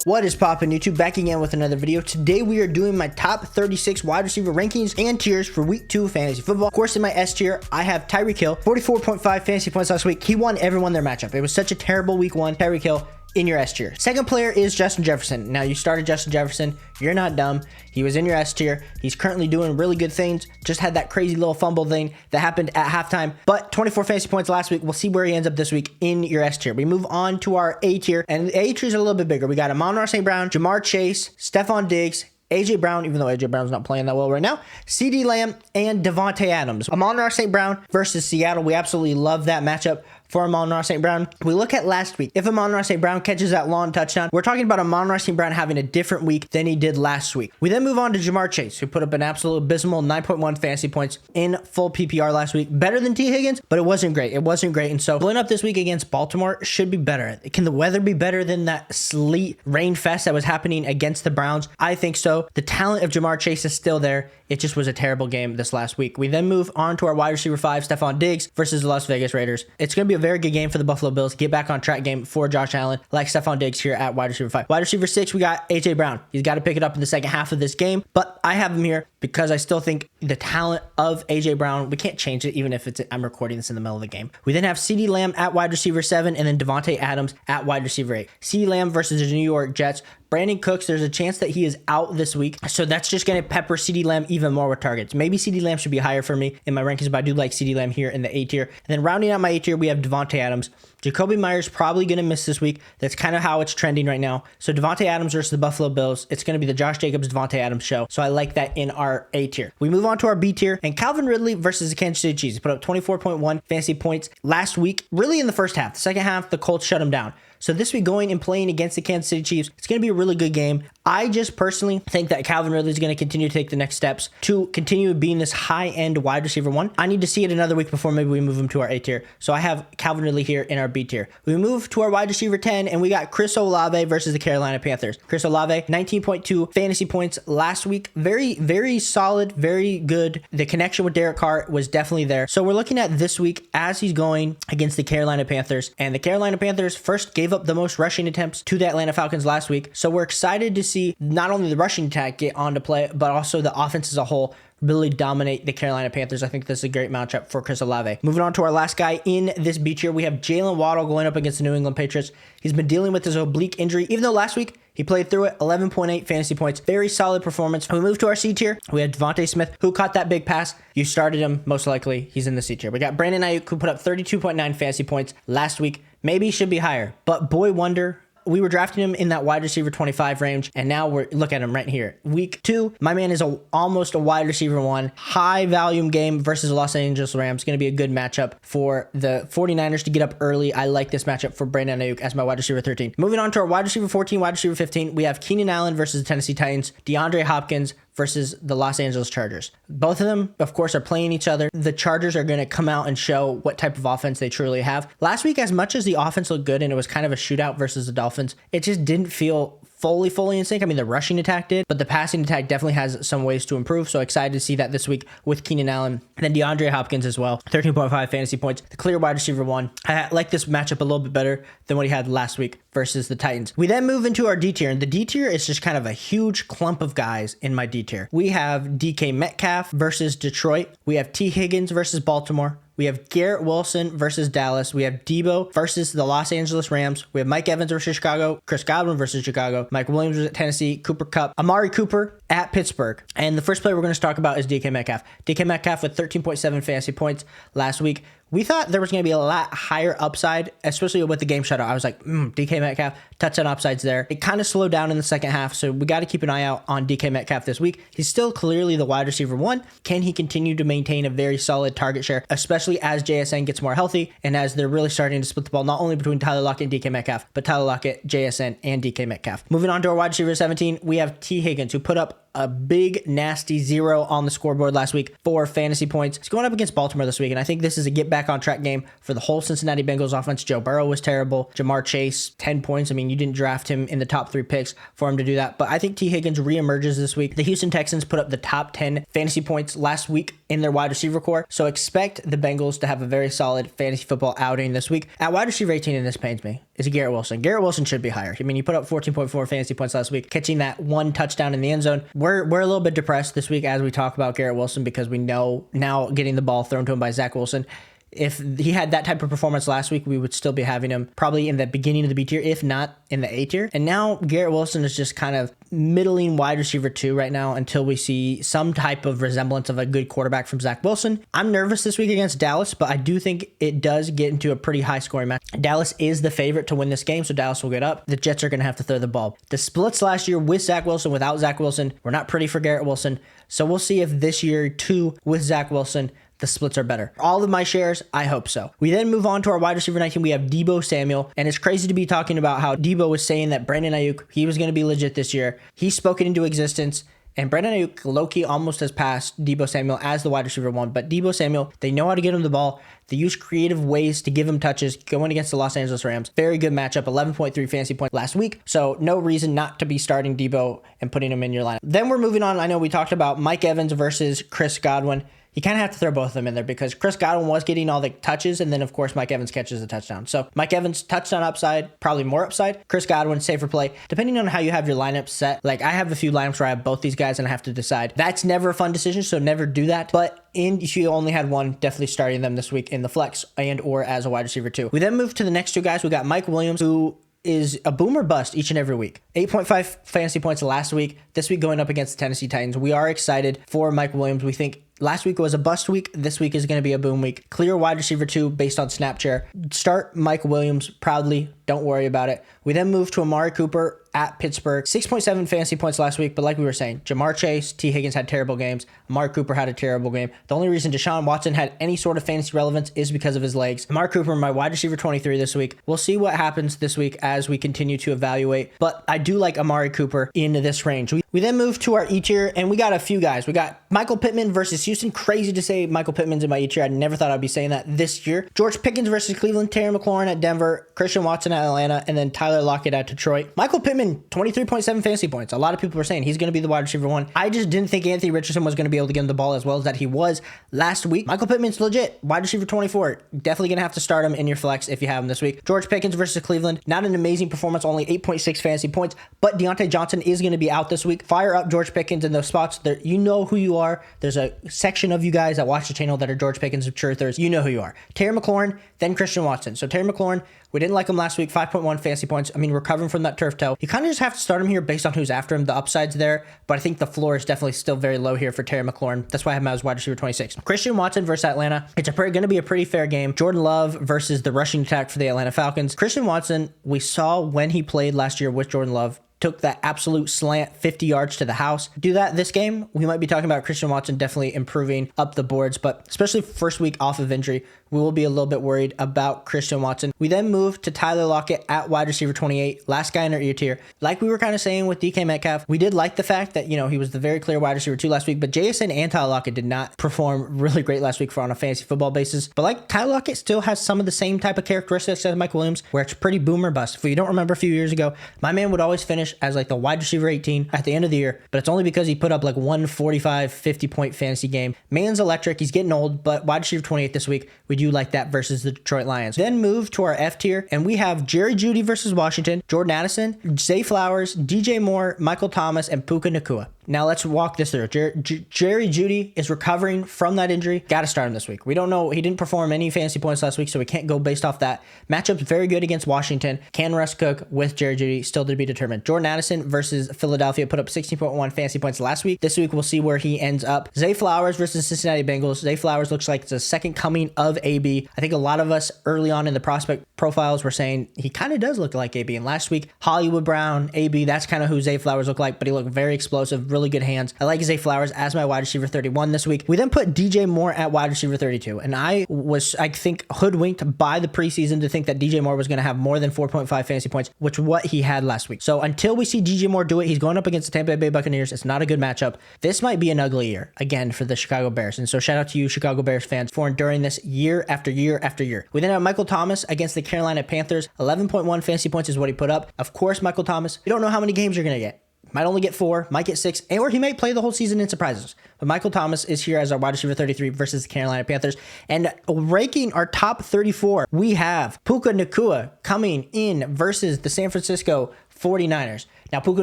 What is poppin' YouTube? Back again with another video. Today we are doing my top 36 wide receiver rankings and tiers for week 2 fantasy football. Of course, in my S tier, I have Tyreek Hill, 44.5 fantasy points last week. He won everyone their matchup. It was such a terrible week 1. Tyreek Hill in your S tier. Second player is Justin Jefferson. Now, you started Justin Jefferson. You're not dumb. He was in your S tier. He's currently doing really good things. Just had that crazy little fumble thing that happened at halftime. But 24 fantasy points last week. We'll see where he ends up this week in your S tier. We move on to our A tier. And the A tier is a little bit bigger. We got Amon-Ra St. Brown, Jamar Chase, Stephon Diggs, AJ Brown, even though AJ Brown's not playing that well right now, CD Lamb, and Devontae Adams. Amon-Ra St. Brown versus Seattle. We absolutely love that matchup for Amon-Ra St. Brown. We look at last week. If Amon-Ra St. Brown catches that long touchdown, we're talking about Amon-Ra St. Brown having a different week than he did last week. We then move on to Jamar Chase, who put up an absolute abysmal 9.1 fantasy points in full PPR last week. Better than T. Higgins, but it wasn't great. It wasn't great. And so going up this week against Baltimore should be better. Can the weather be better than that sleet rain fest that was happening against the Browns? I think so. The talent of Jamar Chase is still there. It just was a terrible game this last week. We then move on to our wide receiver 5, Stephon Diggs versus the Las Vegas Raiders. It's going to be a very good game for the Buffalo Bills. Get back on track game for Josh Allen, like Stephon Diggs here at wide receiver 5. Wide receiver 6, we got AJ Brown. He's got to pick it up in the second half of this game, but I have him here because I still think the talent of AJ Brown, we can't change it even if I'm recording this in the middle of the game. We then have CD Lamb at wide receiver 7 and then Devontae Adams at wide receiver 8. CD Lamb versus the New York Jets. Brandon Cooks, there's a chance that he is out this week, so that's just going to pepper CD Lamb even more with targets. Maybe CD Lamb should be higher for me in my rankings, but I do like CD Lamb here in the A tier. And then rounding out my A tier, we have Devontae Adams. Jacoby Myers probably going to miss this week. That's kind of how it's trending right now. So Devontae Adams versus the Buffalo Bills. It's going to be the Josh Jacobs, Devontae Adams show. So I like that in our A tier. We move on to our B tier, and Calvin Ridley versus the Kansas City Chiefs. He put up 24.1 fantasy points last week, really in the first half. The second half, the Colts shut him down. So this week going and playing against the Kansas City Chiefs, it's going to be a really good game. I just personally think that Calvin Ridley is going to continue to take the next steps to continue being this high-end wide receiver 1. I need to see it another week before maybe we move him to our A tier. So I have Calvin Ridley here in our B tier. We move to our wide receiver 10, and we got Chris Olave versus the Carolina Panthers. Chris Olave, 19.2 fantasy points last week. Very, very solid, very good. The connection with Derek Carr was definitely there. So we're looking at this week as he's going against the Carolina Panthers, and the Carolina Panthers first gave up the most rushing attempts to the Atlanta Falcons last week. So we're excited to see not only the rushing attack get on to play, but also the offense as a whole really dominate the Carolina Panthers. I think this is a great matchup for Chris Olave. Moving on to our last guy in this B tier, we have Jalen Waddle going up against the New England Patriots. He's been dealing with his oblique injury, even though last week he played through it. 11.8 fantasy points. Very solid performance. We move to our C tier. We have Devontae Smith, who caught that big pass. You started him, most likely. He's in the C tier. We got Brandon Ayuk, who put up 32.9 fantasy points last week. Maybe he should be higher, but boy wonder. We were drafting him in that wide receiver 25 range, and now look at him right here. Week 2, my man is almost a wide receiver 1. High volume game versus the Los Angeles Rams. Going to be a good matchup for the 49ers to get up early. I like this matchup for Brandon Ayuk as my wide receiver 13. Moving on to our wide receiver 14, wide receiver 15, we have Keenan Allen versus the Tennessee Titans, DeAndre Hopkins versus the Los Angeles Chargers. Both of them, of course, are playing each other. The Chargers are going to come out and show what type of offense they truly have. Last week, as much as the offense looked good and it was kind of a shootout versus the Dolphins, it just didn't feel fully in sync. I mean, the rushing attack did, but the passing attack definitely has some ways to improve. So excited to see that this week with Keenan Allen and then DeAndre Hopkins as well. 13.5 fantasy points, the clear wide receiver 1. I like this matchup a little bit better than what he had last week versus the Titans. We then move into our D tier, and the D tier is just kind of a huge clump of guys in my D tier. We have DK Metcalf versus Detroit. We have T. Higgins versus Baltimore. We have Garrett Wilson versus Dallas. We have Debo versus the Los Angeles Rams. We have Mike Evans versus Chicago. Chris Godwin versus Chicago. Mike Williams at Tennessee. Cooper Kupp. Amari Cooper at Pittsburgh. And the first player we're going to talk about is DK Metcalf. DK Metcalf with 13.7 fantasy points last week. We thought there was going to be a lot higher upside, especially with the game shutout. I was like, DK Metcalf, touchdown upsides there. It kind of slowed down in the second half, so we got to keep an eye out on DK Metcalf this week. He's still clearly the wide receiver 1. Can he continue to maintain a very solid target share, especially as JSN gets more healthy and as they're really starting to split the ball, not only between Tyler Lockett and DK Metcalf, but Tyler Lockett, JSN, and DK Metcalf. Moving on to our wide receiver 17, we have T. Higgins, who put up a big, nasty 0 on the scoreboard last week for fantasy points. He's going up against Baltimore this week, and I think this is a get back on track game for the whole Cincinnati Bengals offense. Joe Burrow was terrible. Jamar Chase, 10 points. I mean, you didn't draft him in the top 3 picks for him to do that, but I think T. Higgins reemerges this week. The Houston Texans put up the top 10 fantasy points last week in their wide receiver core, so expect the Bengals to have a very solid fantasy football outing this week. At wide receiver 18, and this pains me, is Garrett Wilson. Garrett Wilson should be higher. I mean, you put up 14.4 fantasy points last week, catching that 1 touchdown in the end zone. We're a little bit depressed this week as we talk about Garrett Wilson because we know now getting the ball thrown to him by Zach Wilson. If he had that type of performance last week, we would still be having him probably in the beginning of the B tier, if not in the A tier. And now Garrett Wilson is just kind of middling wide receiver 2 right now until we see some type of resemblance of a good quarterback from Zach Wilson. I'm nervous this week against Dallas, but I do think it does get into a pretty high scoring match. Dallas is the favorite to win this game, so Dallas will get up. The Jets are going to have to throw the ball. The splits last year with Zach Wilson, without Zach Wilson, were not pretty for Garrett Wilson. So we'll see if this year too with Zach Wilson, the splits are better. All of my shares, I hope so. We then move on to our wide receiver 19. We have Deebo Samuel, and it's crazy to be talking about how Deebo was saying that Brandon Ayuk, he was going to be legit this year. He's spoken into existence, and Brandon Ayuk low-key almost has passed Deebo Samuel as the wide receiver 1, but Deebo Samuel, they know how to get him the ball. They use creative ways to give him touches going against the Los Angeles Rams. Very good matchup, 11.3 fantasy points last week, so no reason not to be starting Deebo and putting him in your lineup. Then we're moving on. I know we talked about Mike Evans versus Chris Godwin. You kind of have to throw both of them in there because Chris Godwin was getting all the touches, and then, of course, Mike Evans catches a touchdown. So Mike Evans, touchdown upside, probably more upside. Chris Godwin, safer play. Depending on how you have your lineup set, like I have a few lineups where I have both these guys and I have to decide. That's never a fun decision, so never do that. But if you only had one, definitely starting them this week in the flex and or as a wide receiver 2. We then move to the next 2 guys. We got Mike Williams, who is a boomer bust each and every week. 8.5 fantasy points last week. This week going up against the Tennessee Titans. We are excited for Mike Williams. We think last week was a bust week. This week is going to be a boom week. Clear wide receiver 2 based on snap share. Start Mike Williams proudly. Don't worry about it. We then move to Amari Cooper at Pittsburgh. 6.7 fantasy points last week, but like we were saying, Jamar Chase, T. Higgins had terrible games. Amari Cooper had a terrible game. The only reason Deshaun Watson had any sort of fantasy relevance is because of his legs. Amari Cooper, my wide receiver 23 this week. We'll see what happens this week as we continue to evaluate, but I do like Amari Cooper in this range. We then move to our E tier, and we got a few guys. We got Michael Pittman versus Houston. Crazy to say Michael Pittman's in my E tier. I never thought I'd be saying that this year. George Pickens versus Cleveland. Terry McLaurin at Denver. Christian Watson at Atlanta. And then Tyler Lockett at Detroit. Michael Pittman, 23.7 fantasy points. A lot of people were saying he's going to be the wide receiver 1. I just didn't think Anthony Richardson was going to be able to get him the ball as well as that he was last week. Michael Pittman's legit. Wide receiver 24. Definitely going to have to start him in your flex if you have him this week. George Pickens versus Cleveland. Not an amazing performance. Only 8.6 fantasy points. But Deontay Johnson is going to be out this week. Fire up George Pickens in those spots. There, you know who you are. There's a section of you guys that watch the channel that are George Pickens truthers. You know who you are. Terry McLaurin, then Christian Watson. So Terry McLaurin, we didn't like him last week. 5.1 fantasy points. I mean, recovering from that turf toe. You kind of just have to start him here based on who's after him. The upside's there, but I think the floor is definitely still very low here for Terry McLaurin. That's why I have him as wide receiver 26. Christian Watson versus Atlanta. It's going to be a pretty fair game. Jordan Love versus the rushing attack for the Atlanta Falcons. Christian Watson, we saw when he played last year with Jordan Love, took that absolute slant 50 yards to the house. Do that this game, we might be talking about Christian Watson definitely improving up the boards, but especially first week off of injury, we will be a little bit worried about Christian Watson. We then move to Tyler Lockett at wide receiver 28, last guy in our ear tier. Like we were kind of saying with DK Metcalf, we did like the fact that, he was the very clear wide receiver 2 last week, but JSN and Tyler Lockett did not perform really great last week on a fantasy football basis. But like Tyler Lockett still has some of the same type of characteristics as Mike Williams, where it's pretty boomer bust. If you don't remember a few years ago, my man would always finish as like the wide receiver 18 at the end of the year, but it's only because he put up like 145, 50 point fantasy game. Man's electric. He's getting old, but wide receiver 28 this week, we do like that versus the Detroit Lions. Then move to our F tier, and we have Jerry Jeudy versus Washington, Jordan Addison, Zay Flowers, DJ Moore, Michael Thomas, and Puka Nacua. Now let's walk this through. Jerry Jeudy is recovering from that injury. Got to start him this week. We don't know. He didn't perform any fantasy points last week, so we can't go based off that. Matchup's very good against Washington. Can Russ cook with Jerry Jeudy? Still to be determined. Jordan Addison versus Philadelphia put up 16.1 fantasy points last week. This week we'll see where he ends up. Zay Flowers versus Cincinnati Bengals. Zay Flowers looks like it's a second coming of AB. I think a lot of us early on in the prospect profiles were saying he kind of does look like AB. And last week, Hollywood Brown, AB, that's kind of who Zay Flowers looked like, but he looked very explosive, really good hands. I like Zay Flowers as my wide receiver 31 this week. We then put DJ Moore at wide receiver 32. And I think, hoodwinked by the preseason to think that DJ Moore was going to have more than 4.5 fantasy points, which what he had last week. So until we see DJ Moore do it, he's going up against the Tampa Bay Buccaneers. It's not a good matchup. This might be an ugly year again for the Chicago Bears. And so shout out to you, Chicago Bears fans, for enduring this year after year after year. We then have Michael Thomas against the Carolina Panthers. 11.1 fantasy points is what he put up. Of course, Michael Thomas, you don't know how many games you're going to get. Might only get 4, might get 6, or he might play the whole season and surprise us. But Michael Thomas is here as our wide receiver 33 versus the Carolina Panthers. And ranking our top 34, we have Puka Nacua coming in versus the San Francisco 49ers. Now, Puka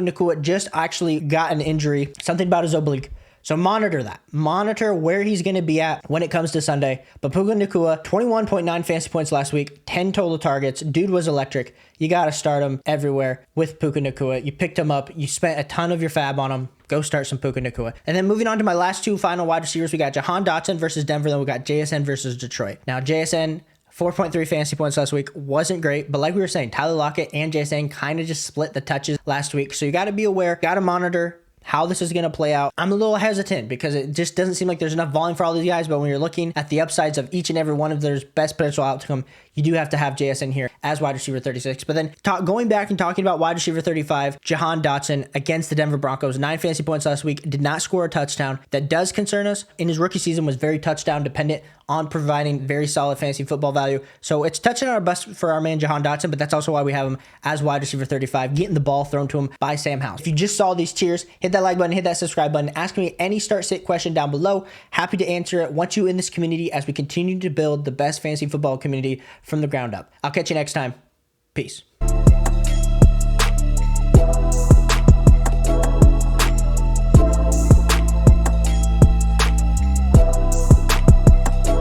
Nacua just actually got an injury, something about his oblique. So monitor that. Monitor where he's going to be at when it comes to Sunday. But Puka Nacua, 21.9 fantasy points last week, 10 total targets. Dude was electric. You got to start him everywhere with Puka Nacua. You picked him up. You spent a ton of your fab on him. Go start some Puka Nacua. And then moving on to my last two final wide receivers, we got Jahan Dotson versus Denver. Then we got JSN versus Detroit. Now, JSN, 4.3 fantasy points last week, wasn't great, but like we were saying, Tyler Lockett and JSN kind of just split the touches last week. So you got to be aware, got to monitor how this is going to play out. I'm a little hesitant because it just doesn't seem like there's enough volume for all these guys, but when you're looking at the upsides of each and every one of their best potential outcome, you do have to have JSN here as wide receiver 36. But then going back and talking about wide receiver 35, Jahan Dotson against the Denver Broncos, 9 fantasy points last week, did not score a touchdown. That does concern us. In his rookie season was very touchdown dependent on providing very solid fantasy football value. So it's touching our bust for our man Jahan Dotson, but that's also why we have him as wide receiver 35, getting the ball thrown to him by Sam Howell. If you just saw these tiers, hit that like button, hit that subscribe button, ask me any start sit question down below. Happy to answer it. Want you in this community as we continue to build the best fantasy football community from the ground up. I'll catch you next time. Peace.